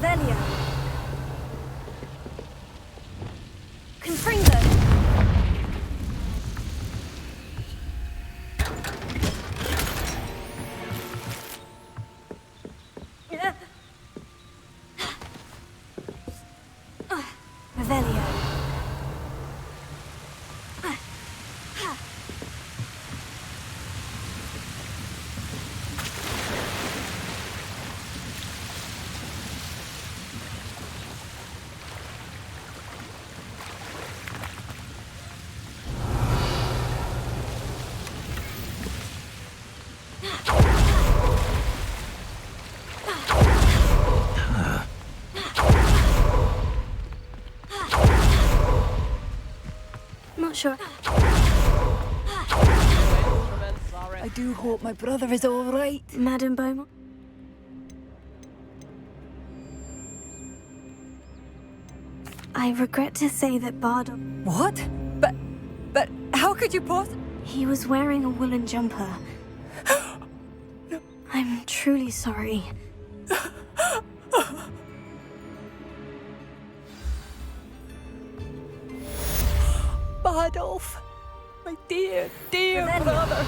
Revelio. Confringo. Revelio. Not sure. I do hope my brother is all right. Madam Beaumont? I regret to say that Bardo... What? But how could you possibly... He was wearing a woolen jumper. No. I'm truly sorry. Bardolph, my dear, dear Revelio. brother.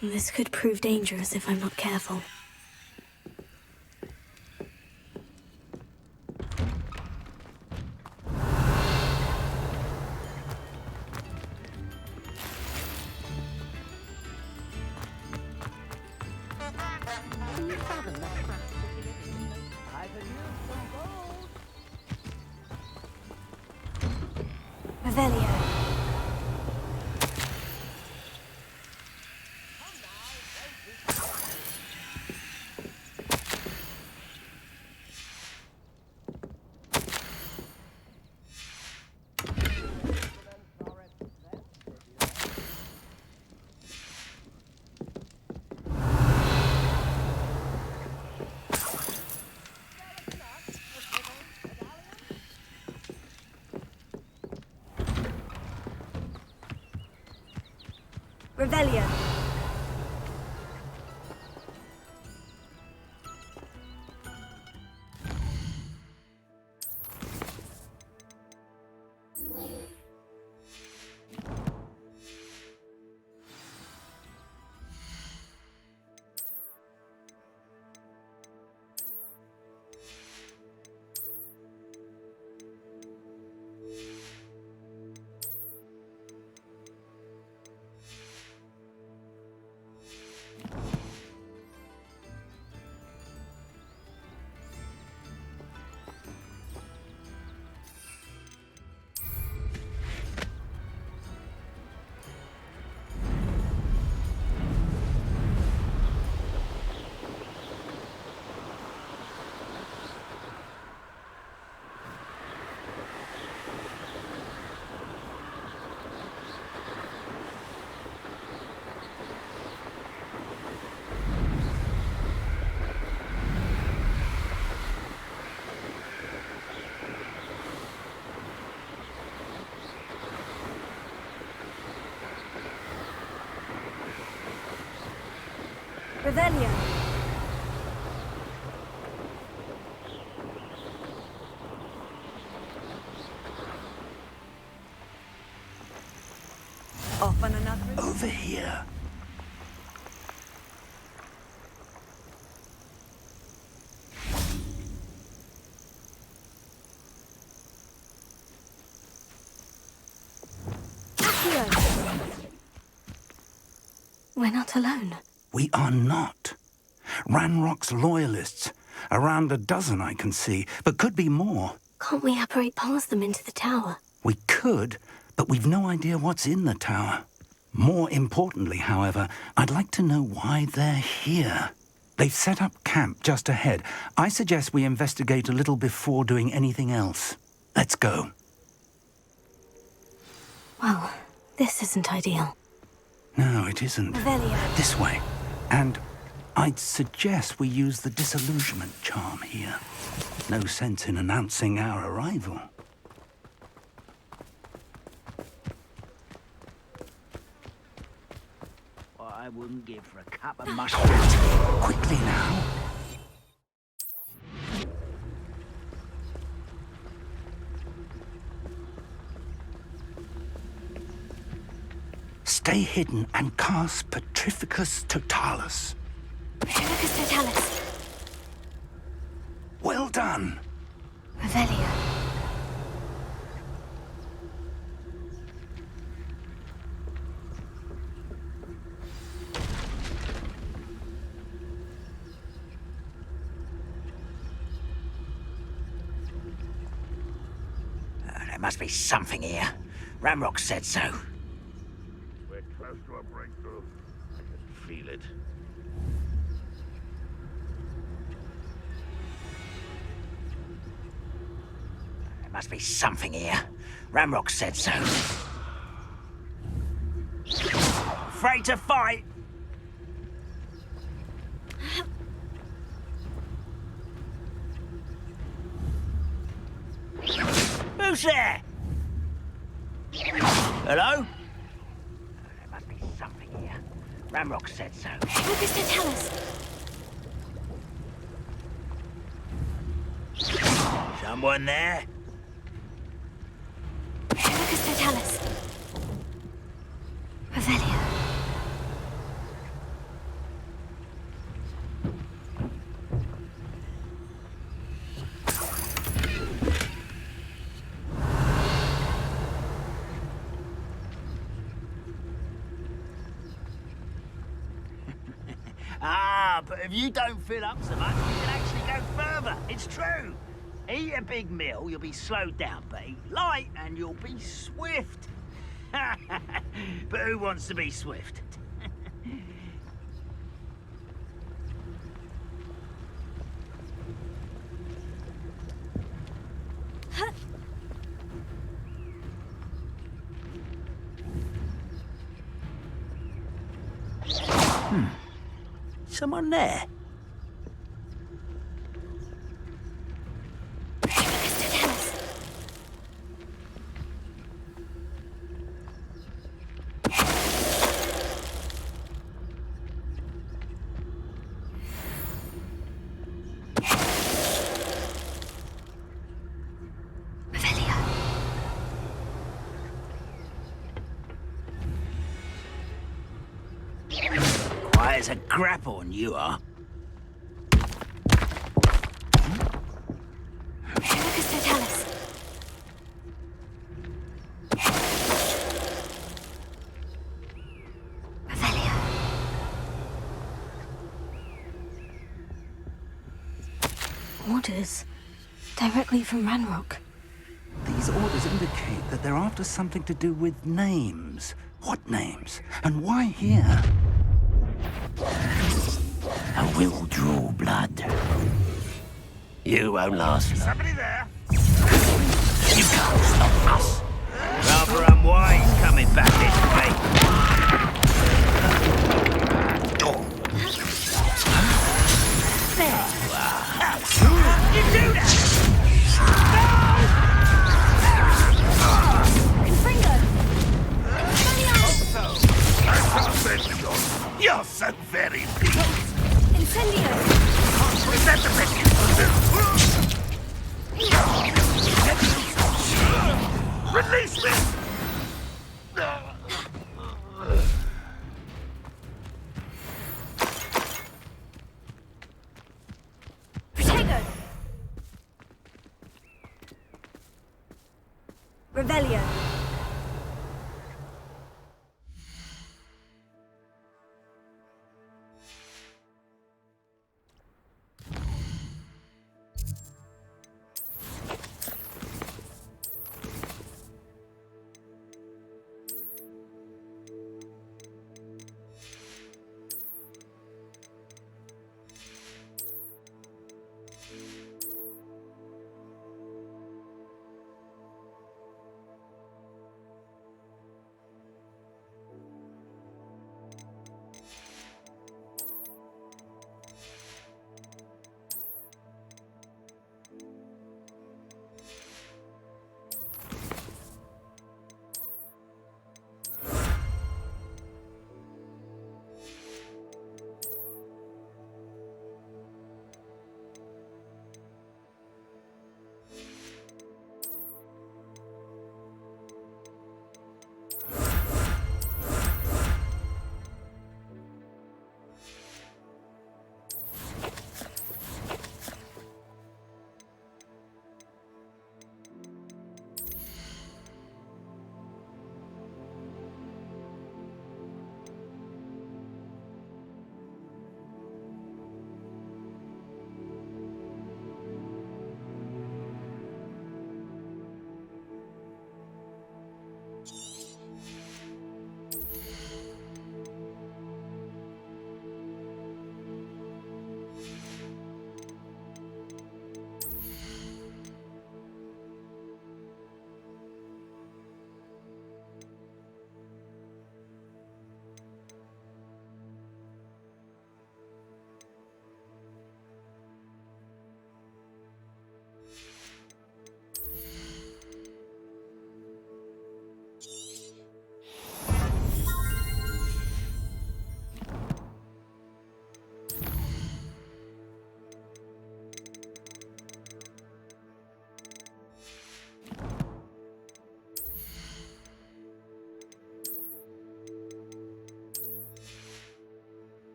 This could prove dangerous if I'm not careful. Revelio. Revelio. Revelio. Off on another... Over here. We're not alone. We are not. Ranrock's loyalists. Around a dozen I can see, but could be more. Can't we apparate past them into the tower? We could, but we've no idea what's in the tower. More importantly, however, I'd like to know why they're here. They've set up camp just ahead. I suggest we investigate a little before doing anything else. Let's go. Well, this isn't ideal. No, it isn't. Revelio. This way. And I'd suggest we use the disillusionment charm here. No sense in announcing our arrival. What I wouldn't give for a cup of mushrooms. Quickly now. Stay hidden and cast Petrificus Totalis. Petrificus Totalis. Well done. Revelio. There must be something here. Ramrock said so. We're close to a breakthrough. I can feel it. There must be something here. Ramrock said so. Afraid to fight? Who's there? Hello? There must be something here. Ramrock said so. Petrificus Totalis. Someone there? Petrificus Totalis. Revelio. But if you don't fill up so much, you can actually go further. It's true. Eat a big meal, you'll be slowed down, but eat light and you'll be swift. But who wants to be swift? Someone there? Quiet as a grapple, you are. Petrificus Totalis. Revelio. Orders. Directly from Ranrock. These orders indicate that they're after something to do with names. What names? And why here? I will draw blood. You won't last long. Somebody there? You can't stop us. Rather unwise coming back this way. There you are. How did you do that? You're so very big. Incendio. Is that the best you can do? Release me! Protego. Revelio.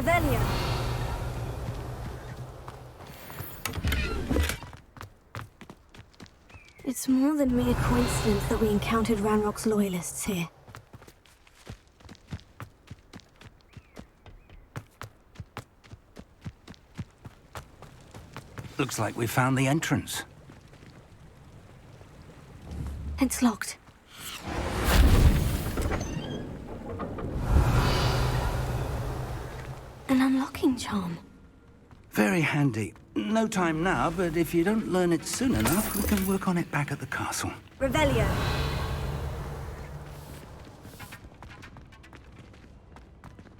Revelio. It's more than mere coincidence that we encountered Ranrock's loyalists here. Looks like we found the entrance. It's locked. An unlocking charm. Very handy. No time now, but if you don't learn it soon enough, we can work on it back at the castle. Revelio.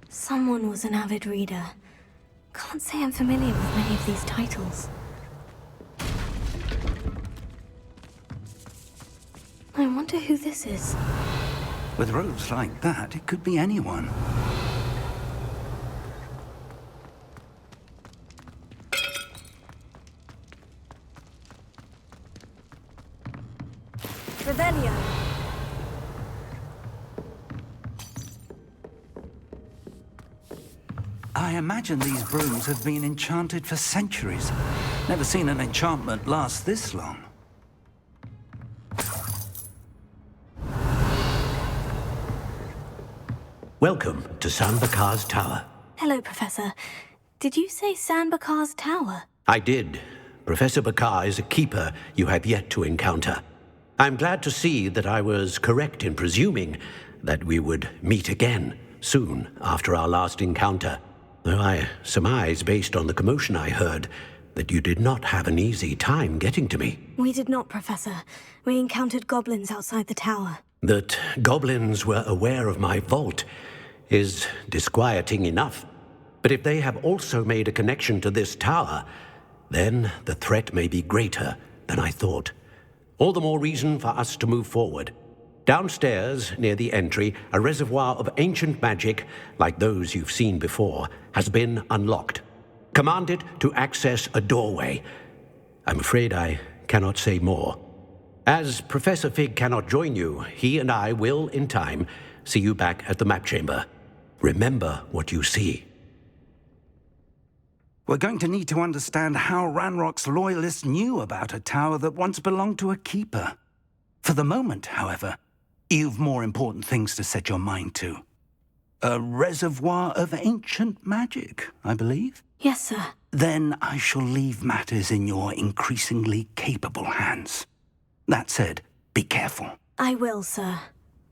Someone was an avid reader. Can't say I'm familiar with many of these titles. I wonder who this is. With robes like that, it could be anyone. Revelio. I imagine these brooms have been enchanted for centuries. Never seen an enchantment last this long. Welcome to San Bakar's Tower. Hello, Professor. Did you say San Bakar's Tower? I did. Professor Bakar is a keeper you have yet to encounter. I'm glad to see that I was correct in presuming that we would meet again soon after our last encounter. Though I surmise, based on the commotion I heard, that you did not have an easy time getting to me. We did not, Professor. We encountered goblins outside the tower. That goblins were aware of my vault is disquieting enough. But if they have also made a connection to this tower, then the threat may be greater than I thought. All the more reason for us to move forward. Downstairs, near the entry, a reservoir of ancient magic, like those you've seen before, has been unlocked. Command it to access a doorway. I'm afraid I cannot say more. As Professor Fig cannot join you, he and I will, in time, see you back at the map chamber. Remember what you see. We're going to need to understand how Ranrock's loyalists knew about a tower that once belonged to a keeper. For the moment, however, you've more important things to set your mind to. A reservoir of ancient magic, I believe? Yes, sir. Then I shall leave matters in your increasingly capable hands. That said, be careful. I will, sir.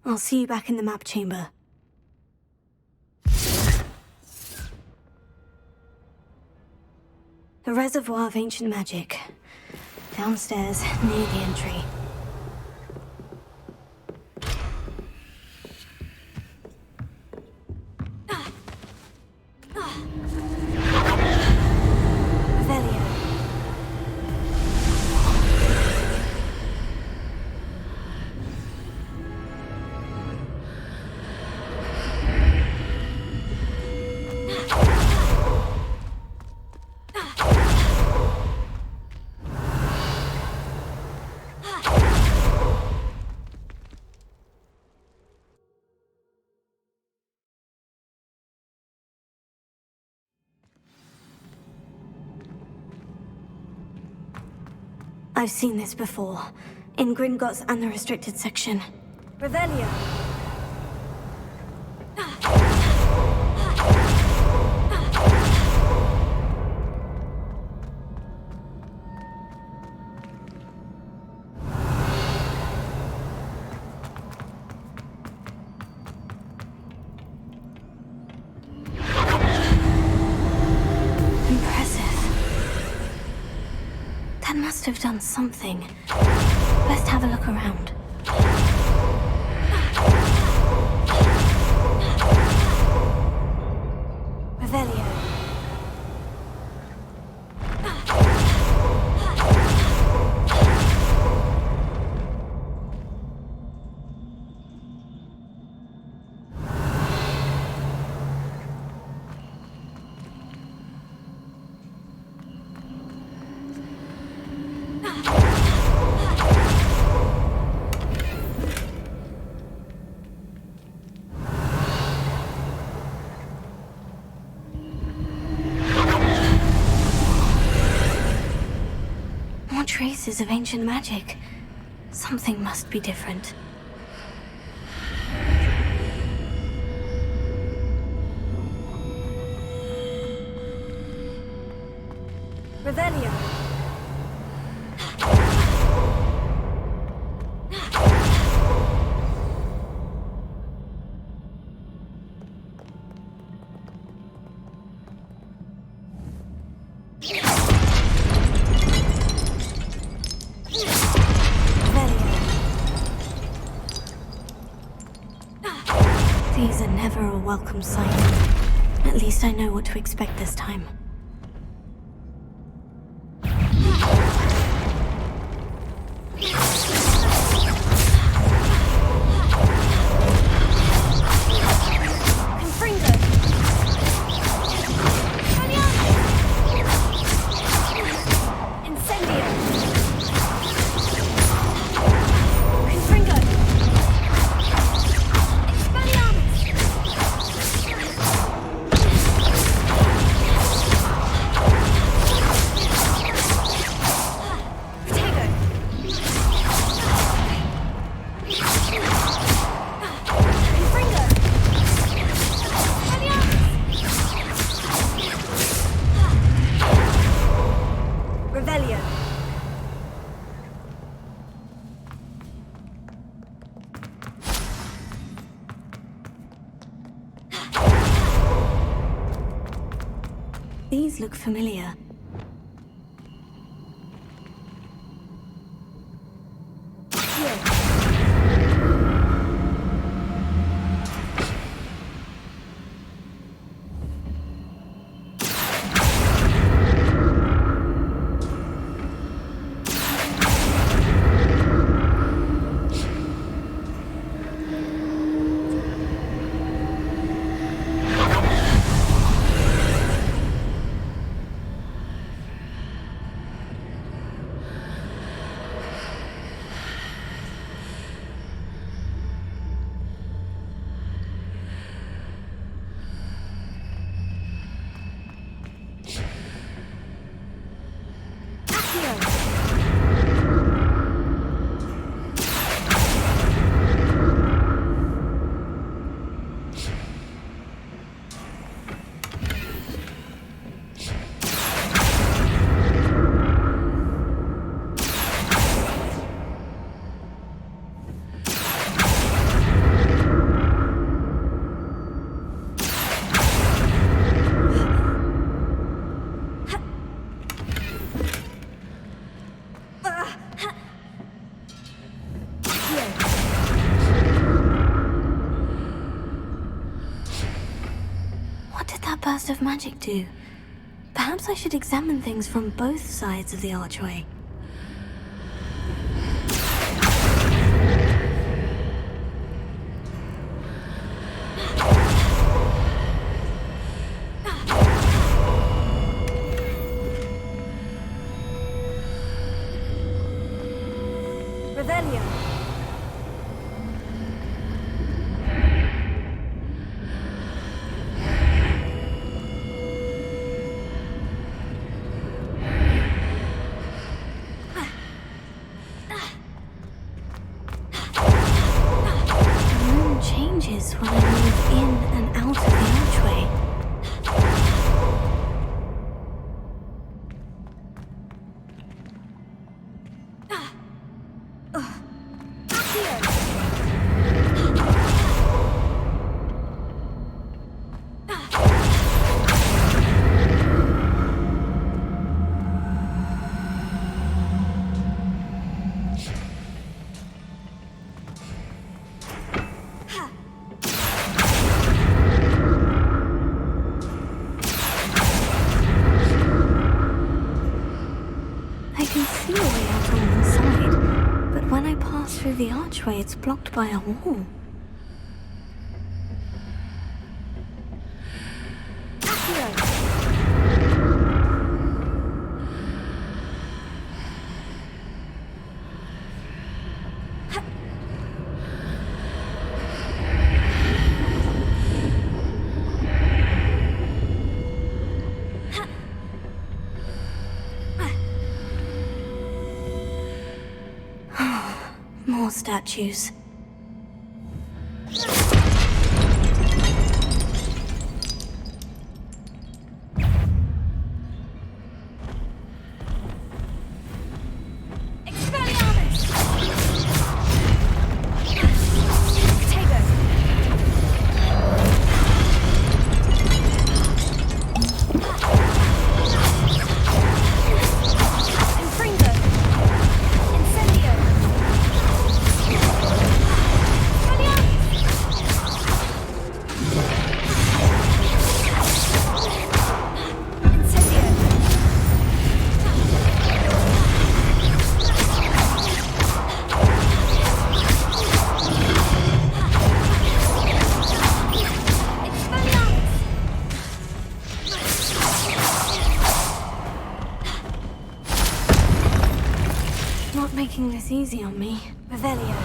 I'll see you back in the map chamber. A reservoir of ancient magic. Downstairs, near the entry. Revelio. I've seen this before. In Gringotts and the restricted section. Revelio. That must have done something. Best have a look around. Revelio. traces of ancient magic. Something must be different. Revelio. These are never a welcome sight. At least I know what to expect this time. These look familiar. Burst of magic do? Perhaps I should examine things from both sides of the archway. Revelio. When I move in and out of the archway. Through the archway, it's blocked by a wall. more statues. Not making this easy on me. Revelio.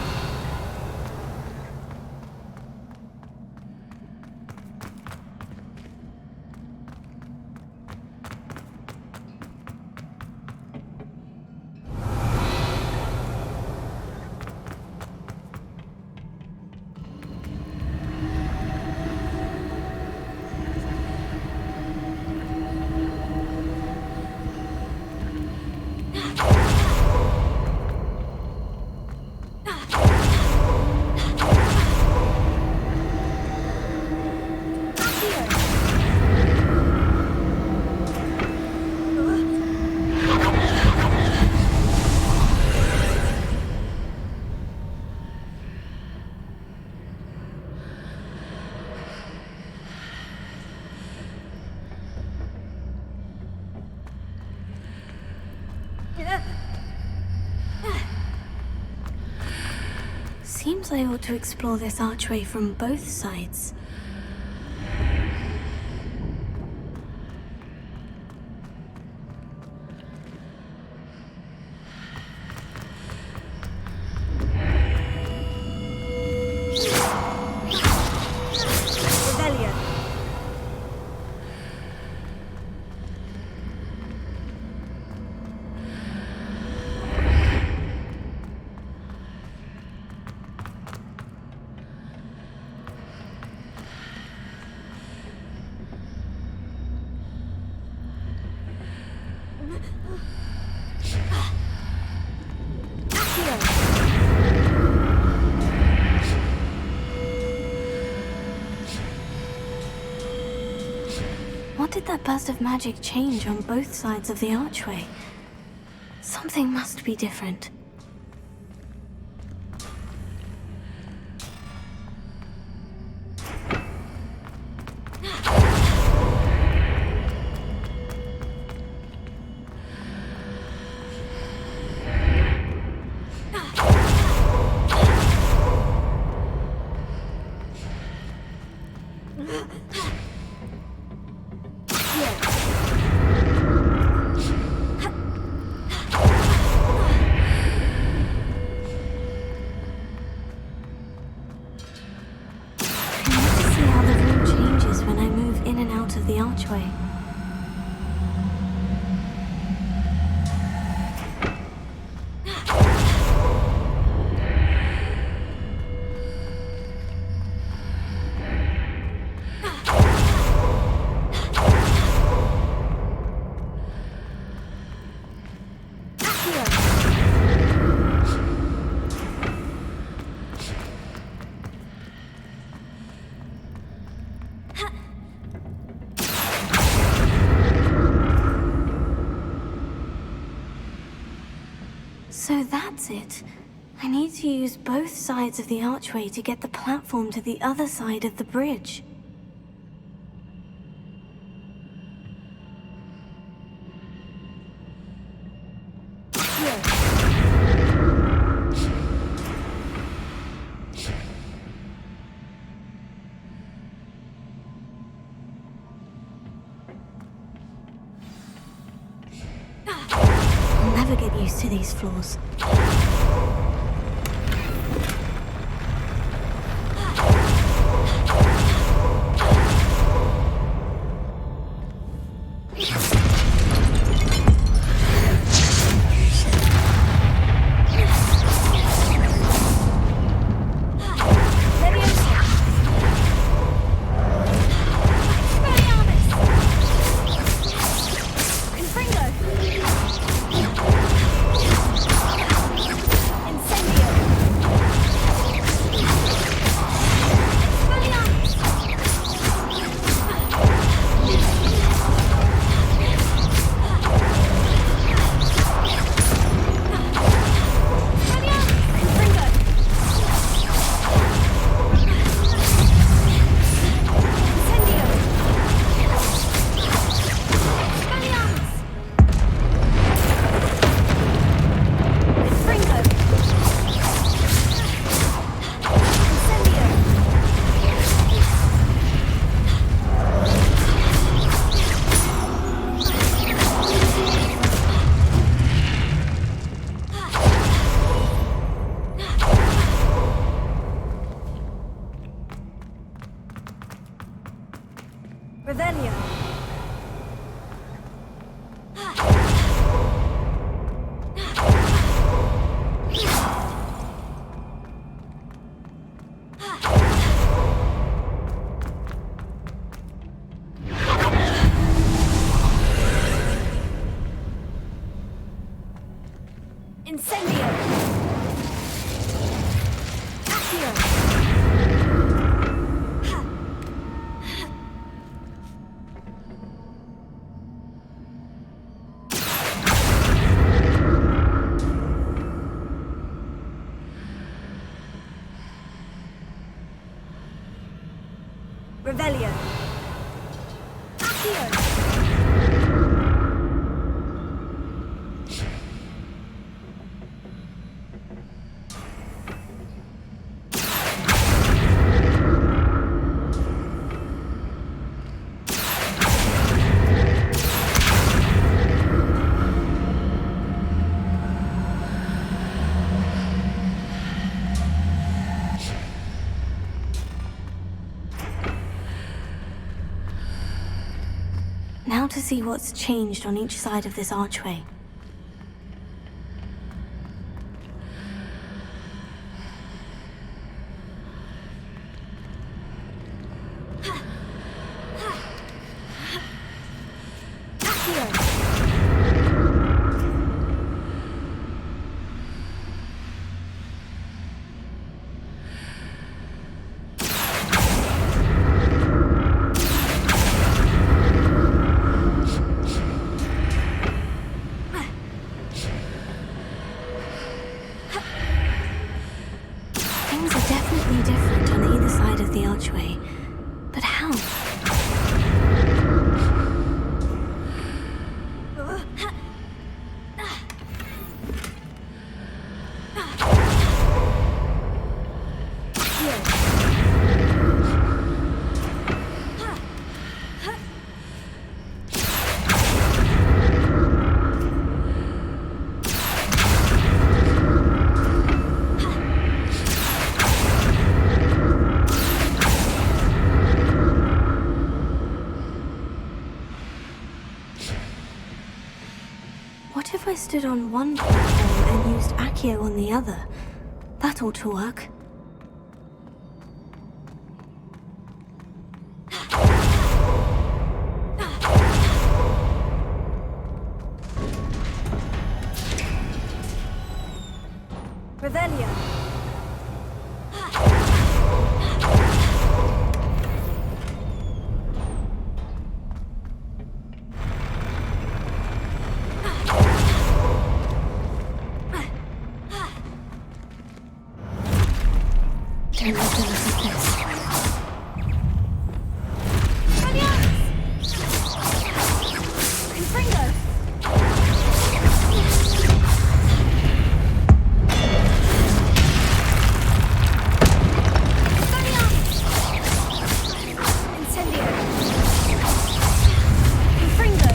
Seems I ought to explore this archway from both sides. What did that burst of magic change on both sides of the archway? Something must be different. The archway. So that's it. I need to use both sides of the archway to get the platform to the other side of the bridge. I'll never get used to these floors. Revelio. Incendio. Accio. Revelio. Accio. Now to see what's changed on each side of this archway. Things are definitely different on either side of the archway. But how? What if I stood on one platform and used Accio on the other? That ought to work. Revelio. Don't have to look at this. Confringo! Incendio! Confringo!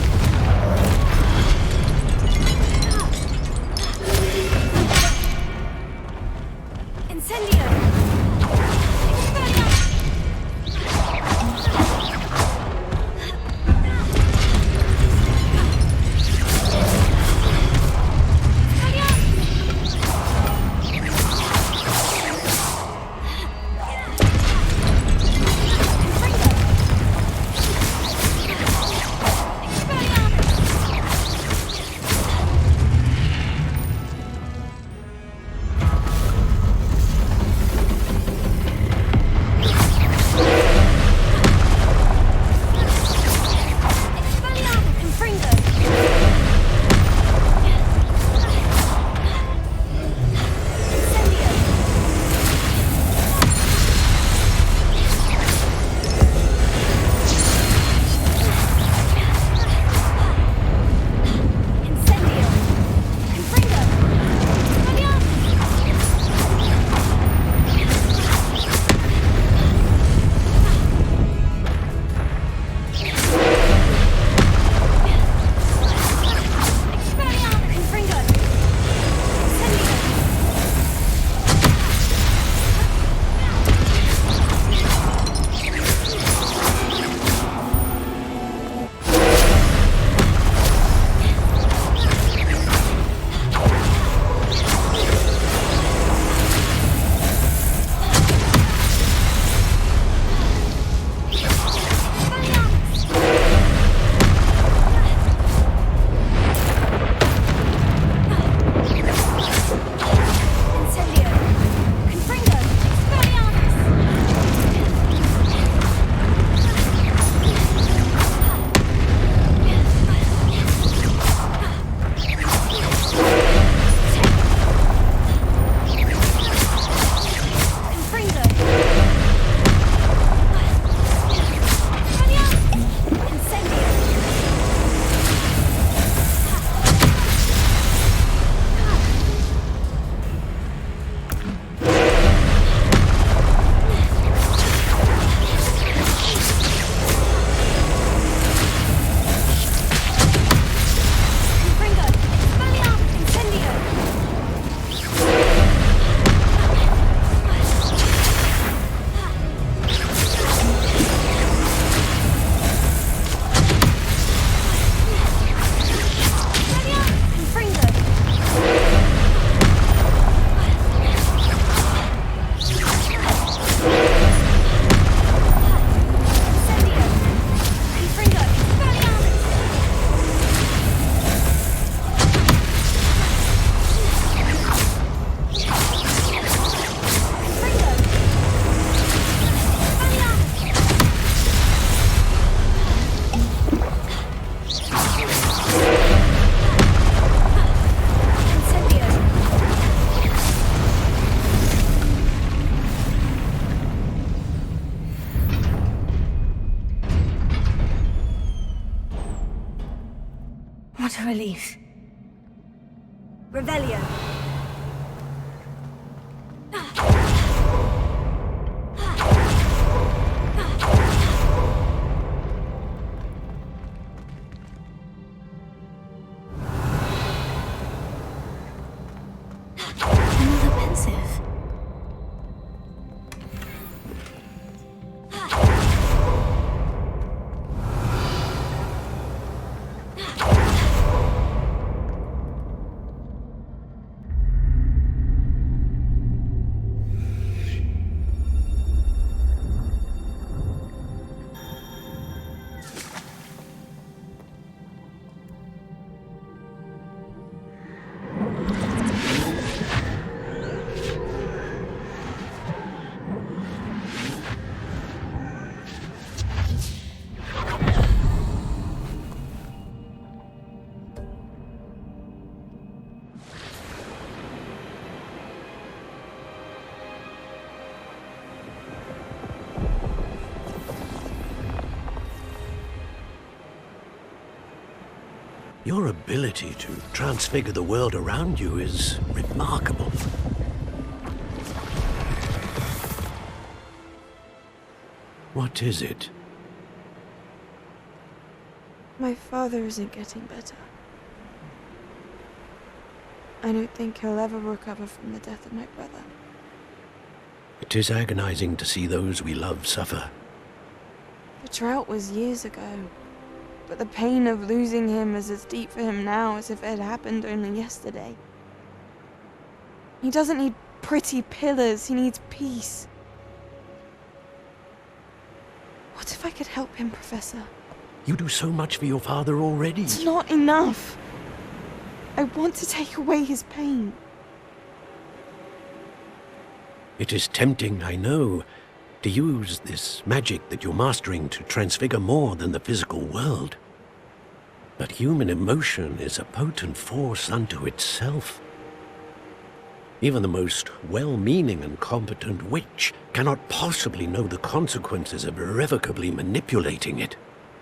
Incendio! Expelliarmus! What a relief. Revelio. Another pensive. Your ability to transfigure the world around you is remarkable. What is it? My father isn't getting better. I don't think he'll ever recover from the death of my brother. It is agonizing to see those we love suffer. The drought was years ago, but the pain of losing him is as deep for him now as if it had happened only yesterday. He doesn't need pretty pillars, he needs peace. What if I could help him, Professor? You do so much for your father already. It's not enough. I want to take away his pain. It is tempting, I know, to use this magic that you're mastering to transfigure more than the physical world. But human emotion is a potent force unto itself. Even the most well-meaning and competent witch cannot possibly know the consequences of irrevocably manipulating it.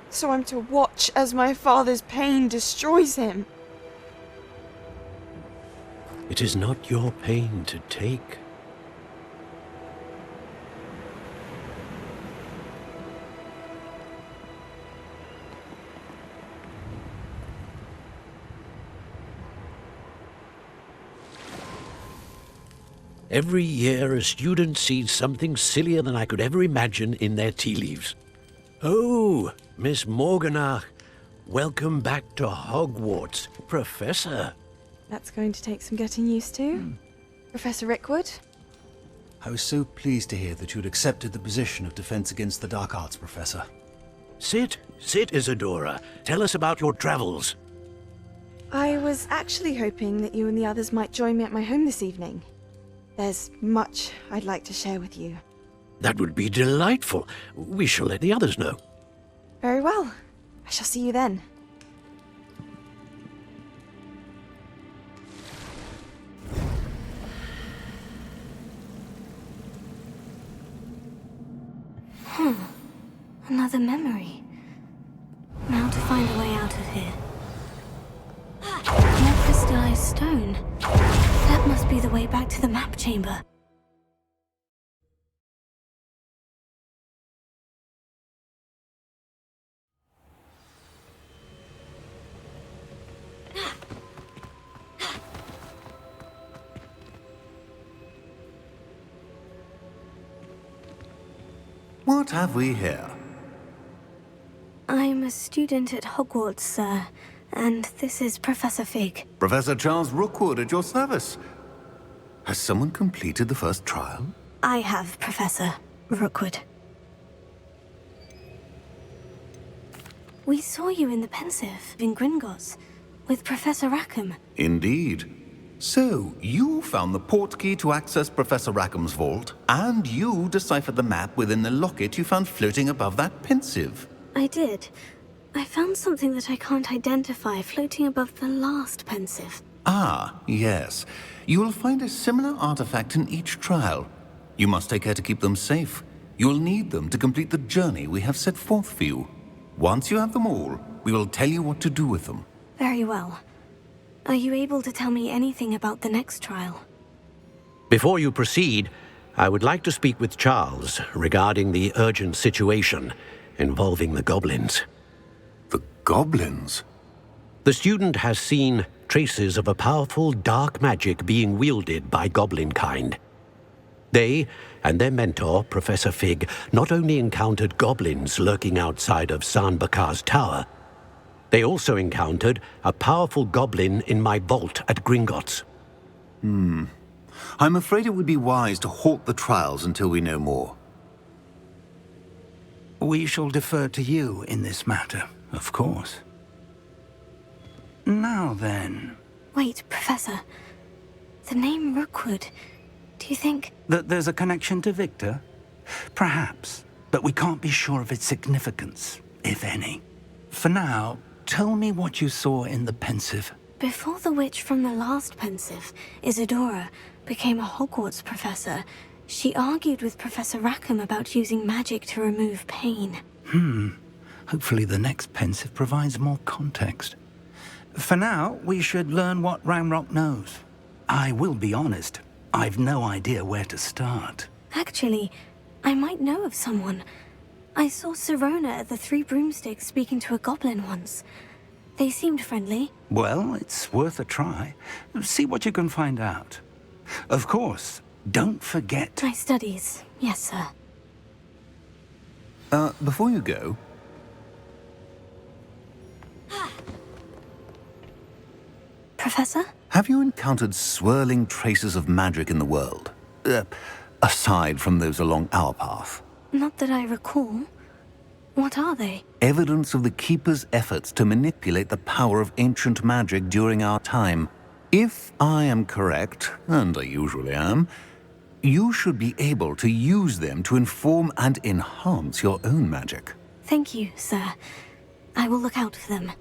So I'm to watch as my father's pain destroys him. It is not your pain to take. Every year, a student sees something sillier than I could ever imagine in their tea leaves. Oh, Miss Morganach, welcome back to Hogwarts, Professor. That's going to take some getting used to. Professor Rickwood? I was so pleased to hear that you'd accepted the position of Defense Against the Dark Arts, Professor. Sit, Isadora. Tell us about your travels. I was actually hoping that you and the others might join me at my home this evening. There's much I'd like to share with you. That would be delightful. We shall let the others know. Very well. I shall see you then. Another memory. Now to find a way out of here. More crystallized stone. That must be the way back to the map chamber. What have we here? I'm a student at Hogwarts, sir, and this is Professor Fig. Professor Charles Rookwood at your service. Has someone completed the first trial? I have, Professor Rookwood. We saw you in the Pensive in Gringotts with Professor Rackham. Indeed. So, you found the portkey to access Professor Rackham's vault, and you deciphered the map within the locket you found floating above that Pensive. I did. I found something that I can't identify floating above the last Pensive. Ah, yes. You will find a similar artifact in each trial. You must take care to keep them safe. You will need them to complete the journey we have set forth for you. Once you have them all, we will tell you what to do with them. Very well. Are you able to tell me anything about the next trial? Before you proceed, I would like to speak with Charles regarding the urgent situation involving the goblins. The goblins? The student has seen traces of a powerful dark magic being wielded by goblin kind. They and their mentor, Professor Fig, not only encountered goblins lurking outside of San Bakar's tower, they also encountered a powerful goblin in my vault at Gringotts. I'm afraid it would be wise to halt the trials until we know more. We shall defer to you in this matter, of course. Now then... Wait, Professor. The name Rookwood. Do you think... That there's a connection to Victor? Perhaps, but we can't be sure of its significance, if any. For now, tell me what you saw in the Pensive. Before the witch from the last Pensive, Isadora, became a Hogwarts professor, she argued with Professor Rackham about using magic to remove pain. Hopefully the next Pensive provides more context. For now, we should learn what Ranrock knows. I will be honest, I've no idea where to start. Actually, I might know of someone. I saw Sirona at the Three Broomsticks speaking to a goblin once. They seemed friendly. Well, it's worth a try. See what you can find out. Of course, don't forget... My studies, yes, sir. Before you go... Professor? Have you encountered swirling traces of magic in the world? Aside from those along our path? Not that I recall. What are they? Evidence of the Keeper's efforts to manipulate the power of ancient magic during our time. If I am correct, and I usually am, you should be able to use them to inform and enhance your own magic. Thank you, sir. I will look out for them.